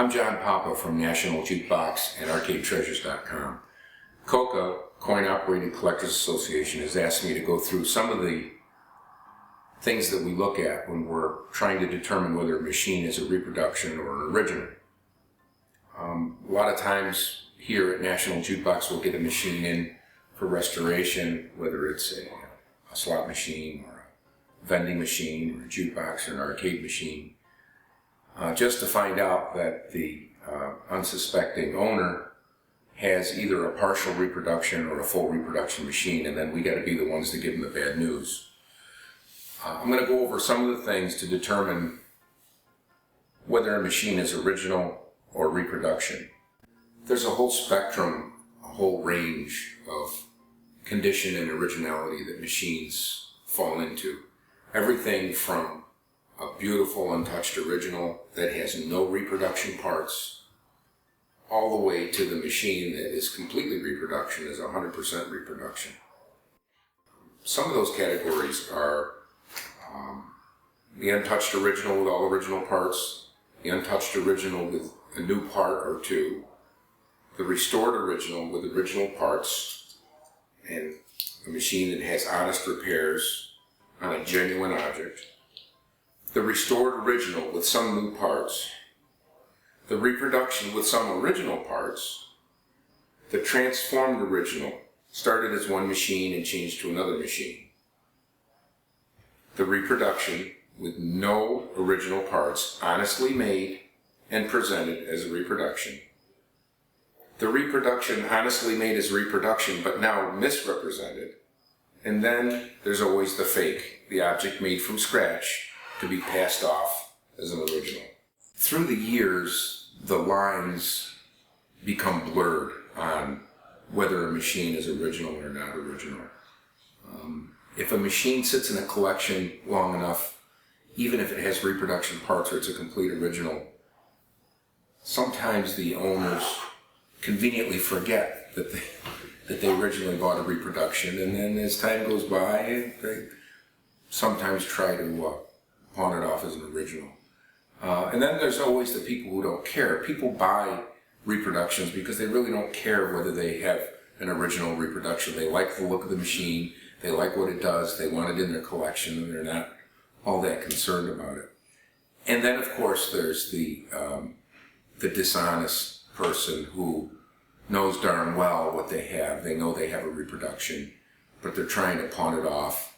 I'm John Papa from National Jukebox and ArcadeTreasures.com. COCA, Coin Operated Collectors Association, has asked me to go through some of the things that we look at when we're trying to determine whether a machine is a reproduction or an original. A lot of times here at National Jukebox we'll get a machine in for restoration, whether it's a slot machine or a vending machine or a jukebox or an arcade machine, just to find out that the unsuspecting owner has either a partial reproduction or a full reproduction machine, and then we got to be the ones to give them the bad news. I'm going to go over some of the things to determine whether a machine is original or reproduction. There's a whole spectrum, a whole range of condition and originality that machines fall into. Everything from a beautiful untouched original that has no reproduction parts, all the way to the machine that is completely reproduction, is 100% reproduction. Some of those categories are the untouched original with all original parts, the untouched original with a new part or two, the restored original with original parts, and a machine that has honest repairs on a genuine object, the restored original with some new parts, the reproduction with some original parts, the transformed original, started as one machine and changed to another machine, the reproduction with no original parts, honestly made and presented as a reproduction, the reproduction honestly made as reproduction but now misrepresented, and then there's always the fake, the object made from scratch to be passed off as an original. Through the years, the lines become blurred on whether a machine is original or not original. If a machine sits in a collection long enough, even if it has reproduction parts or it's a complete original, sometimes the owners conveniently forget that they originally bought a reproduction, and then as time goes by, they sometimes try to pawn it off as an original. And then there's always the people who don't care. People buy reproductions because they really don't care whether they have an original reproduction. They like the look of the machine, they like what it does, they want it in their collection, and they're not all that concerned about it. And then of course there's the dishonest person who knows darn well what they have. They know they have a reproduction, but they're trying to pawn it off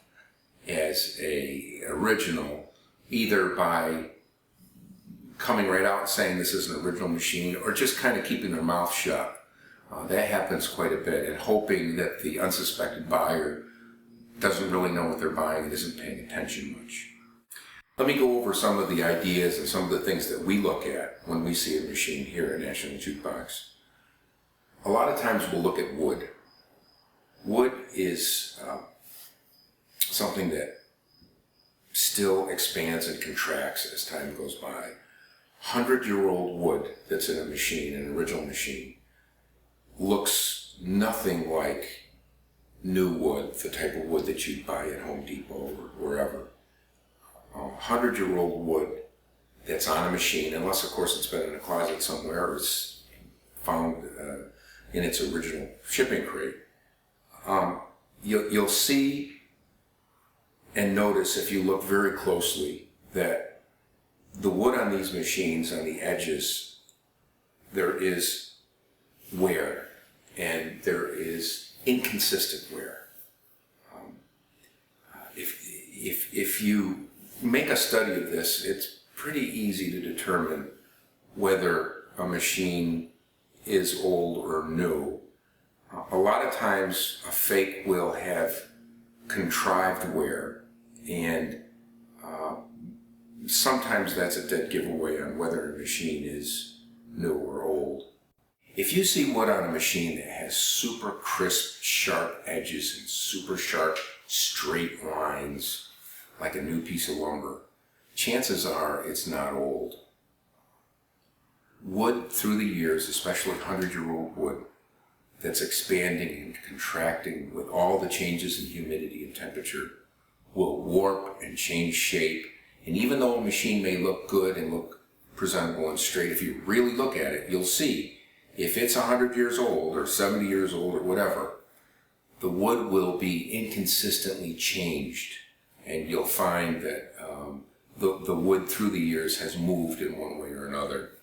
as a original, either by coming right out and saying this is an original machine, or just kind of keeping their mouth shut. That happens quite a bit, and hoping that the unsuspected buyer doesn't really know what they're buying and isn't paying attention much. Let me go over some of the ideas and some of the things that we look at when we see a machine here at National Jukebox. A lot of times we'll look at wood. Wood is something that still expands and contracts as time goes by. 100-year-old wood that's in a machine, an original machine, looks nothing like new wood, the type of wood that you'd buy at Home Depot or wherever. 100-year-old wood that's on a machine, unless of course it's been in a closet somewhere or it's found in its original shipping crate. You'll see and notice, if you look very closely, that the wood on these machines, on the edges, there is wear, and there is inconsistent wear. If you make a study of this, it's pretty easy to determine whether a machine is old or new. A lot of times a fake will have contrived wear, and sometimes that's a dead giveaway on whether a machine is new or old. If you see wood on a machine that has super crisp, sharp edges and super sharp, straight lines, like a new piece of lumber, chances are it's not old. Wood through the years, especially 100-year-old wood, that's expanding and contracting with all the changes in humidity and temperature, will warp and change shape. And even though a machine may look good and look presentable and straight. If you really look at it, you'll see if it's 100 years old or 70 years old or whatever, the wood will be inconsistently changed, and you'll find that the wood through the years has moved in one way or another.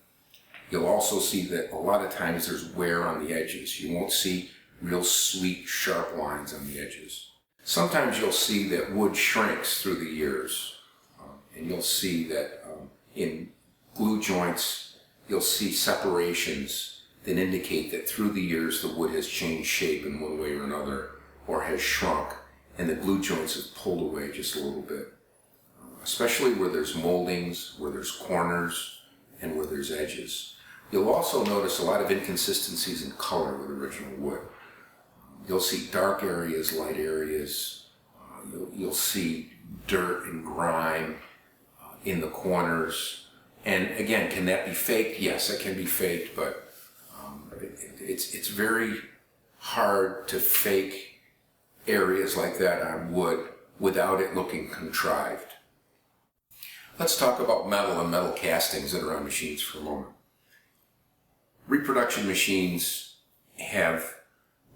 You'll also see that a lot of times there's wear on the edges. You won't see real sweet, sharp lines on the edges. Sometimes you'll see that wood shrinks through the years, and you'll see that in glue joints, you'll see separations that indicate that through the years the wood has changed shape in one way or another, or has shrunk, and the glue joints have pulled away just a little bit. Especially where there's moldings, where there's corners, and where there's edges. You'll also notice a lot of inconsistencies in color with original wood. You'll see dark areas, light areas. You'll see dirt and grime in the corners. And again, can that be faked? Yes, it can be faked, but it's very hard to fake areas like that on wood without it looking contrived. Let's talk about metal and metal castings that are on machines for a moment. Reproduction machines have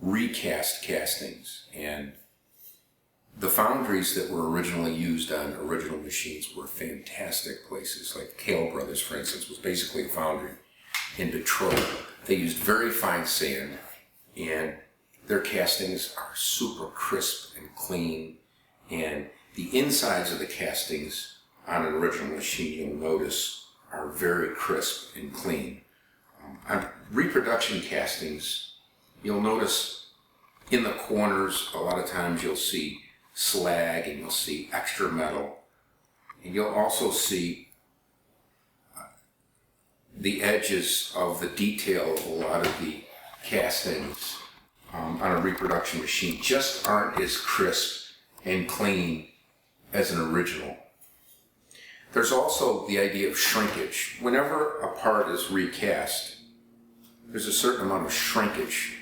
recast castings, and the foundries that were originally used on original machines were fantastic places. Like Kale Brothers, for instance, was basically a foundry in Detroit. They used very fine sand, and their castings are super crisp and clean, and the insides of the castings on an original machine, you'll notice, are very crisp and clean. On reproduction castings, you'll notice in the corners, a lot of times you'll see slag and you'll see extra metal. And you'll also see the edges of the detail of a lot of the castings on a reproduction machine just aren't as crisp and clean as an original. There's also the idea of shrinkage. Whenever a part is recast, there's a certain amount of shrinkage.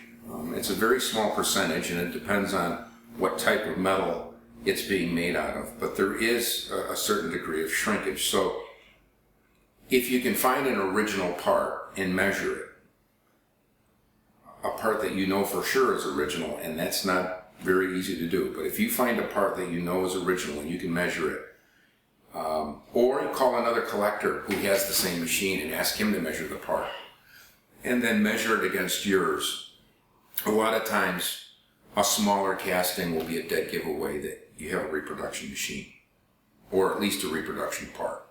It's a very small percentage, and it depends on what type of metal it's being made out of, but there is a certain degree of shrinkage. So if you can find an original part and measure it, a part that you know for sure is original, and that's not very easy to do, but if you find a part that you know is original and you can measure it, or you call another collector who has the same machine and ask him to measure the part, and then measure it against yours. A lot of times, a smaller casting will be a dead giveaway that you have a reproduction machine, or at least a reproduction part.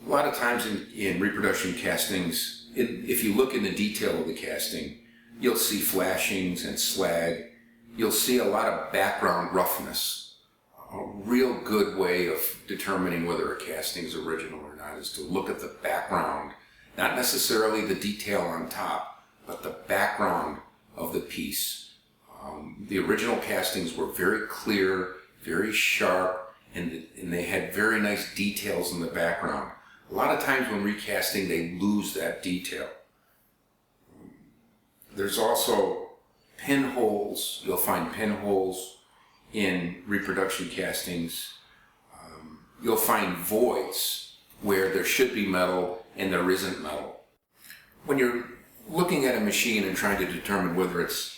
A lot of times in reproduction castings, if you look in the detail of the casting, you'll see flashings and slag. You'll see a lot of background roughness. A real good way of determining whether a casting is original or not is to look at the background, not necessarily the detail on top, but the background of the piece. The original castings were very clear, very sharp, and they had very nice details in the background. A lot of times when recasting, they lose that detail. There's also pinholes. You'll find pinholes in reproduction castings. You'll find voids where there should be metal and there isn't metal. When you're looking at a machine and trying to determine whether it's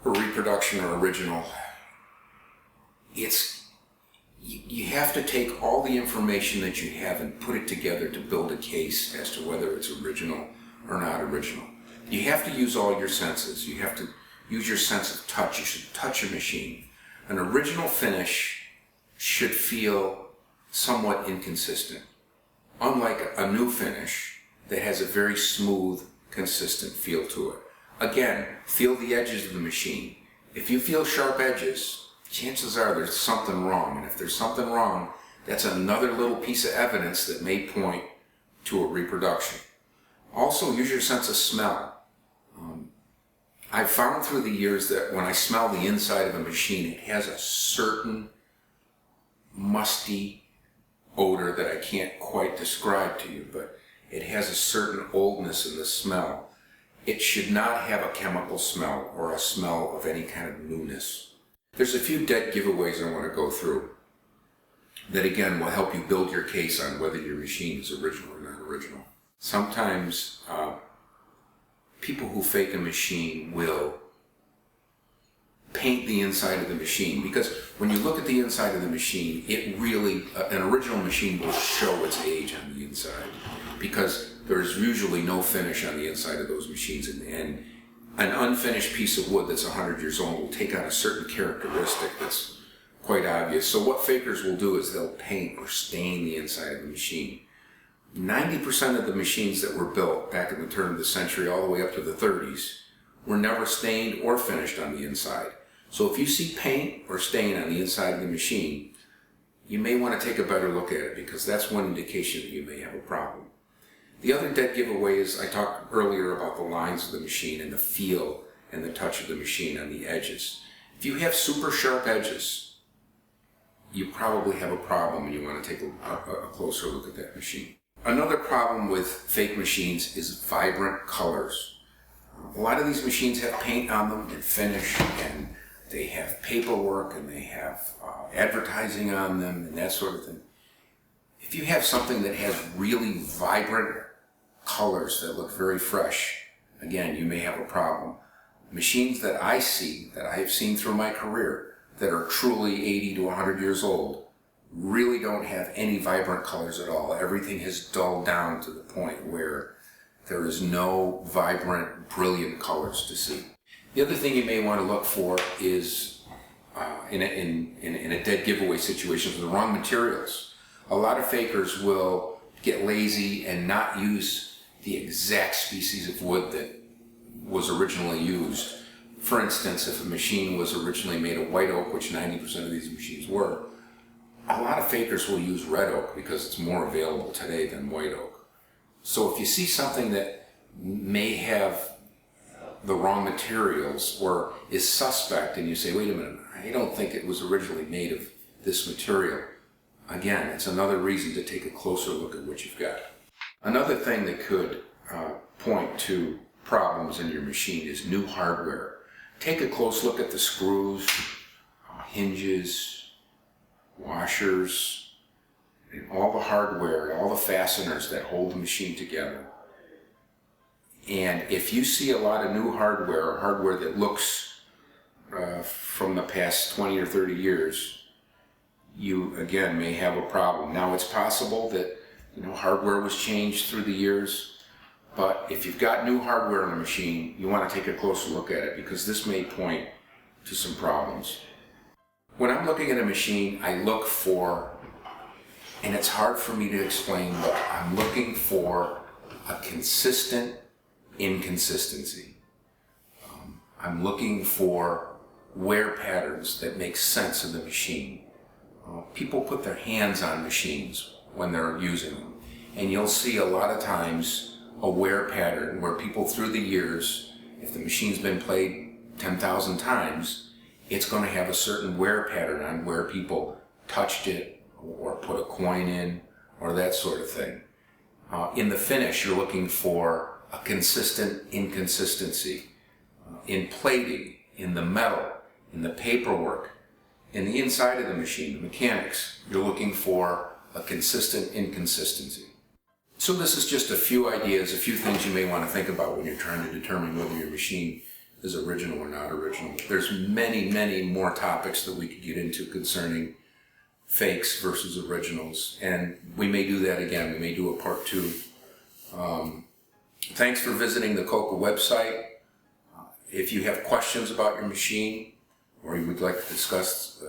a reproduction or original, you have to take all the information that you have and put it together to build a case as to whether it's original or not original. You have to use all your senses. You have to use your sense of touch. You should touch a machine. An original finish should feel somewhat inconsistent, unlike a new finish that has a very smooth, consistent feel to it. Again, feel the edges of the machine. If you feel sharp edges, chances are there's something wrong. And if there's something wrong, that's another little piece of evidence that may point to a reproduction. Also, use your sense of smell. I've found through the years that when I smell the inside of a machine, it has a certain musty odor that I can't quite describe to you, but it has a certain oldness in the smell. It should not have a chemical smell or a smell of any kind of newness. There's a few dead giveaways I want to go through that again will help you build your case on whether your machine is original or not original. Sometimes people who fake a machine will paint the inside of the machine, because when you look at the inside of the machine, it really, an original machine will show its age on the inside, because there's usually no finish on the inside of those machines, and an unfinished piece of wood that's 100 years old will take on a certain characteristic that's quite obvious. So what fakers will do is they'll paint or stain the inside of the machine. 90% of the machines that were built back in the turn of the century all the way up to the 30s were never stained or finished on the inside. So if you see paint or stain on the inside of the machine, you may want to take a better look at it, because that's one indication that you may have a problem. The other dead giveaway is, I talked earlier about the lines of the machine and the feel and the touch of the machine on the edges. If you have super sharp edges, you probably have a problem and you want to take a closer look at that machine. Another problem with fake machines is vibrant colors. A lot of these machines have paint on them and finish, and they have paperwork, and they have advertising on them and that sort of thing. If you have something that has really vibrant colors that look very fresh, again, you may have a problem. Machines that I see, that I have seen through my career, that are truly 80 to 100 years old, really don't have any vibrant colors at all. Everything has dulled down to the point where there is no vibrant, brilliant colors to see. The other thing you may want to look for is, in a dead giveaway situation, the wrong materials. A lot of fakers will get lazy and not use the exact species of wood that was originally used. For instance, if a machine was originally made of white oak, which 90% of these machines were, a lot of fakers will use red oak because it's more available today than white oak. So if you see something that may have the wrong materials or is suspect, and you say, wait a minute, I don't think it was originally made of this material, again, it's another reason to take a closer look at what you've got. Another thing that could point to problems in your machine is new hardware. Take a close look at the screws, hinges, washers, and all the hardware, all the fasteners that hold the machine together. And if you see a lot of new hardware, or hardware that looks from the past 20 or 30 years, you again may have a problem. Now, it's possible that hardware was changed through the years, but if you've got new hardware on a machine, you want to take a closer look at it, because this may point to some problems. When I'm looking at a machine, I look for, and it's hard for me to explain, but I'm looking for a consistent inconsistency. I'm looking for wear patterns that make sense in the machine. People put their hands on machines when they're using them, and you'll see a lot of times a wear pattern where people through the years, if the machine's been played 10,000 times, it's going to have a certain wear pattern on where people touched it or put a coin in or that sort of thing. In the finish, you're looking for a consistent inconsistency. In plating, in the metal, in the paperwork, in the inside of the machine, the mechanics, you're looking for a consistent inconsistency. So this is just a few ideas, a few things you may want to think about when you're trying to determine whether your machine is original or not original. There's many, many more topics that we could get into concerning fakes versus originals, and we may do that again. We may do a part 2. Thanks for visiting the COCA website. If you have questions about your machine, or you would like to discuss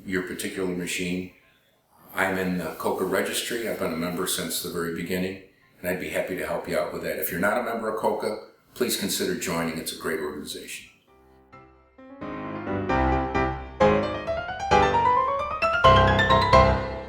your particular machine, I'm in the COCA registry. I've been a member since the very beginning, and I'd be happy to help you out with that. If you're not a member of COCA, please consider joining. It's a great organization.